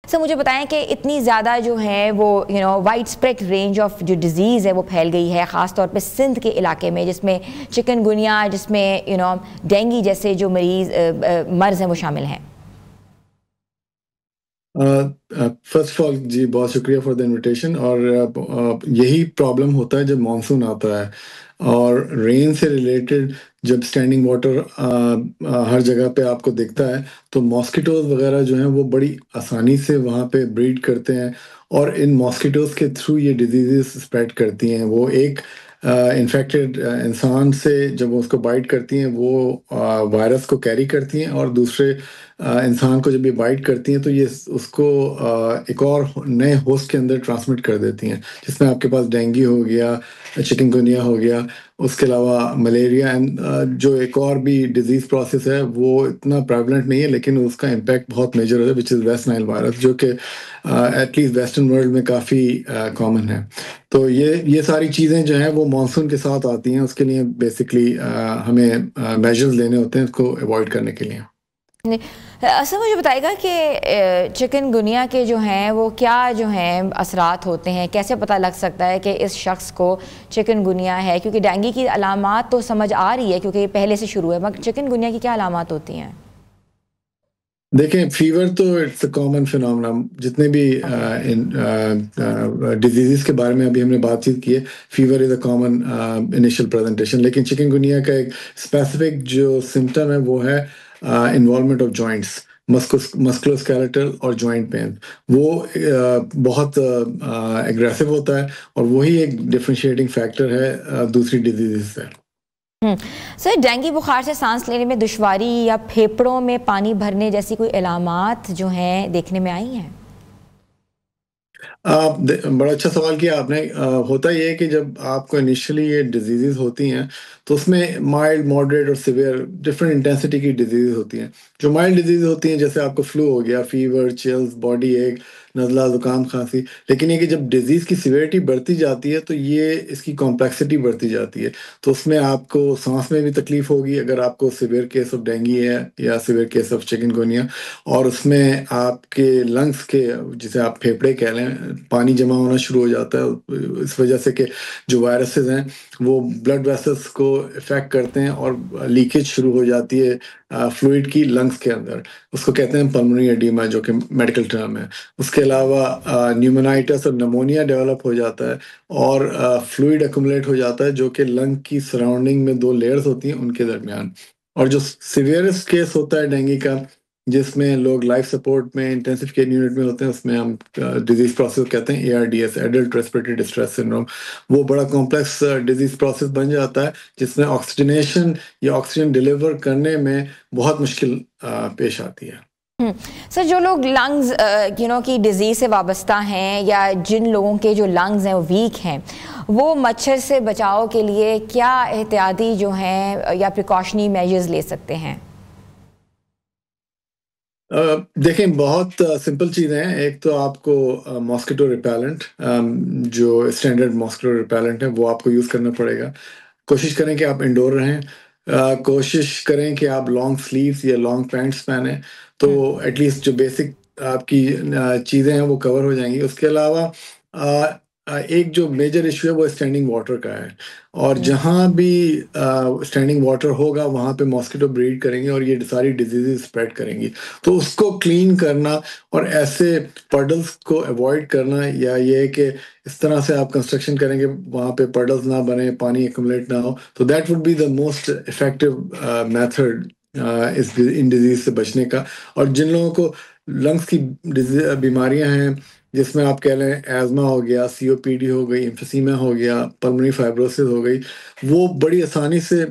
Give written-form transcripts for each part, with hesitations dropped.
Sir मुझे बताएं कि इतनी ज़्यादा जो है वो वाइड स्प्रेड रेंज ऑफ जो डिज़ीज़ है वो फैल गई है, ख़ास तौर पे सिंध के इलाके में, जिसमें चिकनगुनिया, जिसमें डेंगू जैसे जो मर्ज़ हैं वो शामिल हैं। फर्स्ट ऑफ ऑल जी बहुत शुक्रिया फॉर द इनविटेशन। और यही प्रॉब्लम होता है जब मानसून आता है और रेन से रिलेटेड जब स्टैंडिंग वाटर हर जगह पे आपको दिखता है तो मॉस्किटोज वगैरह जो हैं वो बड़ी आसानी से वहाँ पे ब्रीड करते हैं और इन मॉस्किटोज के थ्रू ये डिजीजेस स्प्रेड करती हैं। वो एक इन्फेक्टेड इंसान से जब वो उसको बाइट करती हैं वो वायरस को कैरी करती हैं और दूसरे इंसान को जब ये बाइट करती हैं तो ये उसको एक और नए होस्ट के अंदर ट्रांसमिट कर देती हैं, जिसमें आपके पास डेंगू हो गया, चिकनगुनिया हो गया, उसके अलावा मलेरिया एंड जो एक और भी डिजीज प्रोसेस है वो इतना प्रेवलेंट नहीं है लेकिन उसका इम्पैक्ट बहुत मेजर है, which is West Nile virus, जो कि एटलीस्ट वेस्टर्न वर्ल्ड में काफ़ी कॉमन है। तो ये सारी चीज़ें जो हैं वो मानसून के साथ आती हैं, उसके लिए बेसिकली हमें मेजर्स लेने होते हैं इसको अवॉइड करने के लिए। सर मुझे बताएगा कि चिकनगुनिया के जो हैं वो क्या जो हैं असरात होते हैं, कैसे पता लग सकता है कि इस शख्स को चिकनगुनिया है, क्योंकि डेंगू की अलामात तो समझ आ रही है क्योंकि पहले से शुरू है, मगर चिकनगुनिया की क्या अलामात होती हैं? देखें, फीवर तो इट्स अ कॉमन फिनोमेना, जितने भी डिजीज़ के बारे में अभी हमने बातचीत की है, fever is a common initial presentation, लेकिन चिकनगुनिया का एक स्पेसिफिक जो सिम्टम है वो है इन्वॉल्वमेंट ऑफ जॉइंट्स, मस्कुलोस्केलेटल और जॉइंट पेन। वो बहुत एग्रेसिव होता है और वही एक डिफरेंशिएटिंग फैक्टर है दूसरी डिजीज़ से। सर डेंगू बुखार से सांस लेने में दुश्वारी या फेफड़ों में पानी भरने जैसी कोई अलामात जो हैं देखने में आई हैं? बड़ा अच्छा सवाल किया आपने। होता ये है कि जब आपको इनिशियली ये डिजीज़ होती हैं तो उसमें माइल्ड, मॉडरेट और सिवियर डिफरेंट इंटेंसिटी की डिजीज़ होती हैं। जो माइल्ड डिजीज़ होती हैं जैसे आपको फ्लू हो गया, फीवर, चिल्स, बॉडी एक, नज़ला, ज़ुकाम, खांसी, लेकिन ये कि जब डिजीज़ की सिवियरिटी बढ़ती जाती है तो ये इसकी कॉम्प्लेक्सिटी बढ़ती जाती है। तो उसमें आपको सांस में भी तकलीफ होगी अगर आपको सिवियर केस ऑफ डेंगू है या सिवियर केस ऑफ चिकनगुनिया, और उसमें आपके लंग्स के, जिसे आप फेफड़े कह लें, पानी जमा होना शुरू हो जाता है इस वजह से कि जो वायरसेस हैं वो ब्लड वेसल्स को इफेक्ट करते हैं और लीकेज शुरू हो जाती है फ्लूइड की लंग्स के अंदर। उसको कहते हैं पल्मोनरी एडीमा, जो कि मेडिकल टर्म है। उसके अलावा न्यूमोनाइटिस और नमोनिया डेवलप हो जाता है और फ्लूइड एक्युमुलेट हो जाता है जो कि लंग की सराउंडिंग में दो लेयर्स होती हैं उनके दरमियान। और जो सीवियरेस्ट केस होता है डेंगू का, जिसमें लोग लाइफ सपोर्ट में इंटेंसिव केयर यूनिट में होते हैं, उसमें हम डिजीज प्रोसेस कहते हैं ARDS, adult respiratory distress syndrome. वो बड़ा कॉम्प्लेक्स डिजीज प्रोसेस बन जाता है जिसमें ऑक्सीजनेशन या ऑक्सीजन डिलीवर करने में बहुत मुश्किल पेश आती है। सर जो लोग लंग्स की डिजीज़ से वाबस्ता हैं या जिन लोगों के जो लंग्स हैं वो वीक हैं, वो मच्छर से बचाव के लिए क्या एहतियाती जो हैं या प्रिकॉशनरी मेजर्स ले सकते हैं? देखें, बहुत सिंपल चीज़ें हैं। एक तो आपको मॉस्किटो रिपेलेंट, जो स्टैंडर्ड मॉस्किटो रिपेलेंट है वो आपको यूज़ करना पड़ेगा। कोशिश करें कि आप इंडोर रहें, कोशिश करें कि आप लॉन्ग स्लीव्स या लॉन्ग पैंट्स पहने, तो एटलीस्ट जो बेसिक आपकी चीज़ें हैं वो कवर हो जाएंगी। उसके अलावा एक जो मेजर इशू है वो स्टैंडिंग वाटर का है, और जहाँ भी स्टैंडिंग वाटर होगा वहाँ पे मॉस्किटो ब्रीड करेंगे और ये सारी डिजीजेस स्प्रेड करेंगी। तो उसको क्लीन करना और ऐसे पडल्स को अवॉइड करना, या ये है कि इस तरह से आप कंस्ट्रक्शन करेंगे वहाँ पे पडल्स ना बने, पानी एक्युमुलेट ना हो, तो that would be the most effective method in disease से बचने का। और जिन लोगों को लंग्स की बीमारियां हैं, जिसमें आप कह लें एज़मा हो गया, COPD हो गई, एम्फीसीमा हो गया, पल्मोनरी फाइब्रोसिस हो गई, वो बड़ी आसानी से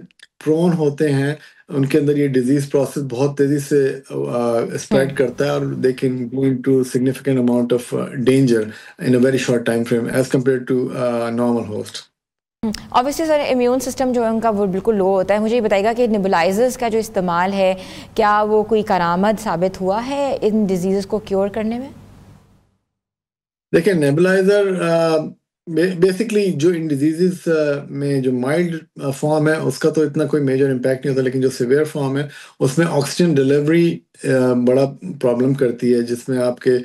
प्रोन होते हैं। उनके अंदर ये डिजीज प्रोसेस बहुत तेजी से स्प्रेड करता है और they can go into significant amount of danger in a very short time frame as compared to normal host. Obviously sir immune system जो है उनका वो बिल्कुल लो होता है। मुझे ये बताइएगा कि नेबुलाइजर्स का जो इस्तेमाल है, क्या वो कोई करामद साबित हुआ है इन डिजीज़ को क्योर करने में? देखिए, नेबुलाइजर बेसिकली जो इन डिजीजेस में जो माइल्ड फॉर्म है उसका तो इतना कोई मेजर इम्पैक्ट नहीं होता, लेकिन जो सिवियर फॉर्म है उसमें ऑक्सीजन डिलीवरी बड़ा प्रॉब्लम करती है, जिसमें आपके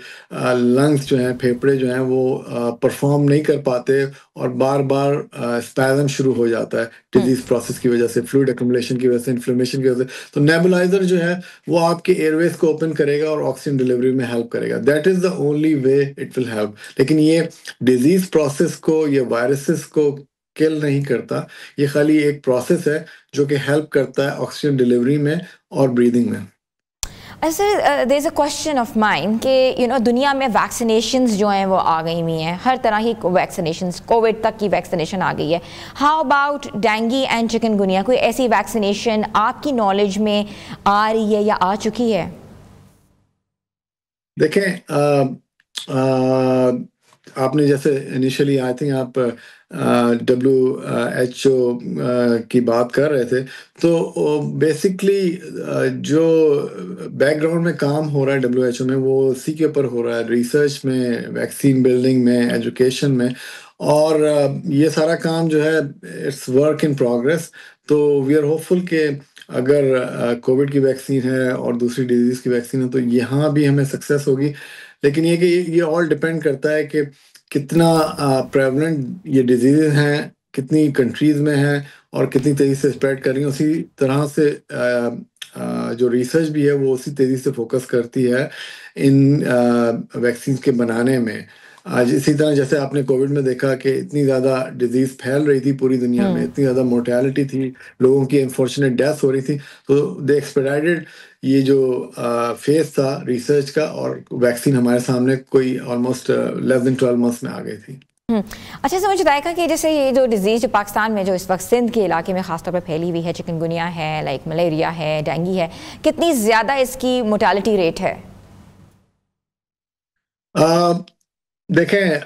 लंग्स जो हैं, फेफड़े जो हैं वो परफॉर्म नहीं कर पाते और बार-बार स्पैज़म शुरू हो जाता है हुँ। डिज़ीज़ प्रोसेस की वजह से, फ्लूइड एक्युमुलेशन की वजह से, इन्फ्लेमेशन की वजह से। तो नेबुलाइज़र जो है वो आपके एयरवेज़ को ओपन करेगा और ऑक्सीजन डिलीवरी में हेल्प करेगा। That is the only way it will help. लेकिन ये डिज़ीज़ प्रोसेस को, ये वायरसेस को किल नहीं करता। ये खाली एक प्रोसेस है जो कि हेल्प करता है ऑक्सीजन डिलीवरी में और ब्रीदिंग में। Sir there is a question of mine कि दुनिया में वैक्सीनेशंस जो हैं वो आ गई हुई हैं, हर तरह की वैक्सीनेशंस, कोविड तक की वैक्सीनेशन आ गई है। How about dengue and chikungunya? कोई ऐसी वैक्सीनेशन आपकी नॉलेज में आ रही है या आ चुकी है? देखें, आपने जैसे इनिशियली आई थिंक आप WHO की बात कर रहे थे, तो बेसिकली जो बैकग्राउंड में काम हो रहा है WHO में, वो उसी के ऊपर हो रहा है, रिसर्च में, वैक्सीन बिल्डिंग में, एजुकेशन में। और ये सारा काम जो है इट्स वर्क इन प्रोग्रेस। तो वी आर होपफुल कि अगर कोविड की वैक्सीन है और दूसरी डिजीज की वैक्सीन है तो यहाँ भी हमें सक्सेस होगी। लेकिन ये कि ये ऑल डिपेंड करता है कि कितना प्रेवलेंट ये डिजीज़ हैं, कितनी कंट्रीज़ में हैं और कितनी तेज़ी से स्प्रेड कर रही हैं। उसी तरह से जो रिसर्च भी है वो उसी तेज़ी से फोकस करती है इन वैक्सीन के बनाने में। आज इसी तरह जैसे आपने कोविड में देखा कि इतनी ज़्यादा डिजीज़ फैल रही थी पूरी दुनिया में, हुँ। इतनी ज़्यादा मोर्टेलिटी थी, लोगों की अनफॉर्चुनेट डेथ हो रही थी, तो दे एक्सपेडाइटेड ये जो फेज़ था रिसर्च का, और वैक्सीन हमारे सामने कोई ऑलमोस्ट लेस देन 12 मंथ्स में आ गई थी। हुँ। अच्छा, समझ बताएगा कि जैसे ये जो डिज़ीज़ जो पाकिस्तान में जो इस वक़्त सिंध के इलाके में ख़ास तौर पे फैली हुई है, चिकनगुनिया है, लाइक मलेरिया है, डेंगू है, कितनी ज़्यादा इसकी मोर्टेलिटी रेट है? अ, देखें,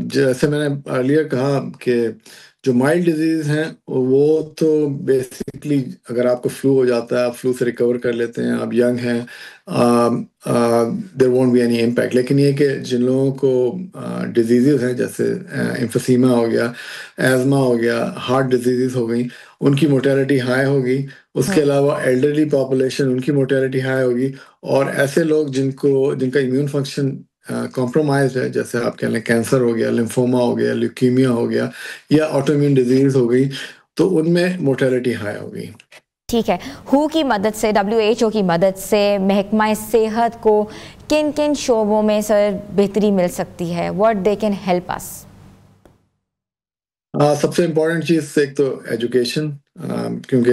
जैसे मैंने अर्लियर कहा कि जो माइल्ड डिजीज़ हैं वो तो बेसिकली अगर आपको फ्लू हो जाता है, आप फ्लू से रिकवर कर लेते हैं, आप यंग हैं, there won't be any impact. लेकिन ये कि जिन लोगों को डिजीज़ेज़ हैं, जैसे एम्फीसीमा हो गया, एज़मा हो गया, हार्ट डिजीज़ेज़ हो गई, उनकी मोर्टेलिटी हाई होगी। उसके हुँ। अलावा एल्डरली पॉपुलेशन, उनकी मोर्टेलिटी हाई होगी। और ऐसे लोग जिनका इम्यून फंक्शन कॉम्प्रोमाइज़्ड है, जैसे आप कह लें कैंसर हो गया, लिम्फोमा हो गया, ल्यूकीमिया हो गया या ऑटोइम्यून डिजीज़ हो गई, तो उनमें मोर्टेलिटी हाई होगी। ठीक है। हू की मदद से, WHO की मदद से महकमा सेहत को किन-किन शोबों में सर बेहतरी मिल सकती है? What they can help us? सबसे इम्पोर्टेंट चीज़ एक तो एजुकेशन, क्योंकि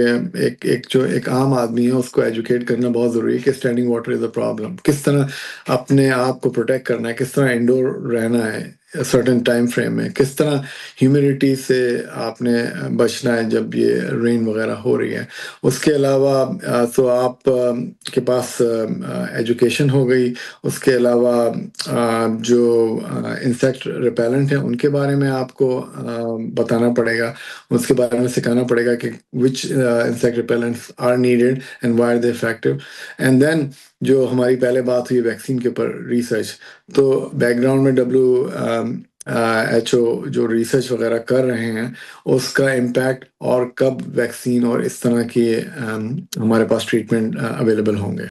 एक आम आदमी है उसको एजुकेट करना बहुत ज़रूरी है कि standing water is a problem. किस तरह अपने आप को प्रोटेक्ट करना है, किस तरह इंडोर रहना है सर्टेन टाइम फ्रेम में, किस तरह ह्यूमिडिटी से आपने बचना है जब ये रेन वगैरह हो रही है। उसके अलावा तो आप के पास एजुकेशन हो गई। उसके अलावा जो इंसेक्ट रिपेलेंट हैं उनके बारे में आपको बताना पड़ेगा, उसके बारे में सिखाना पड़ेगा कि which insect repellents are needed and why are they effective. And then जो हमारी पहले बात हुई वैक्सीन के ऊपर रिसर्च, तो बैकग्राउंड में WHO जो रिसर्च वगैरह कर रहे हैं उसका इम्पैक्ट और कब वैक्सीन और इस तरह की हमारे पास ट्रीटमेंट अवेलेबल होंगे।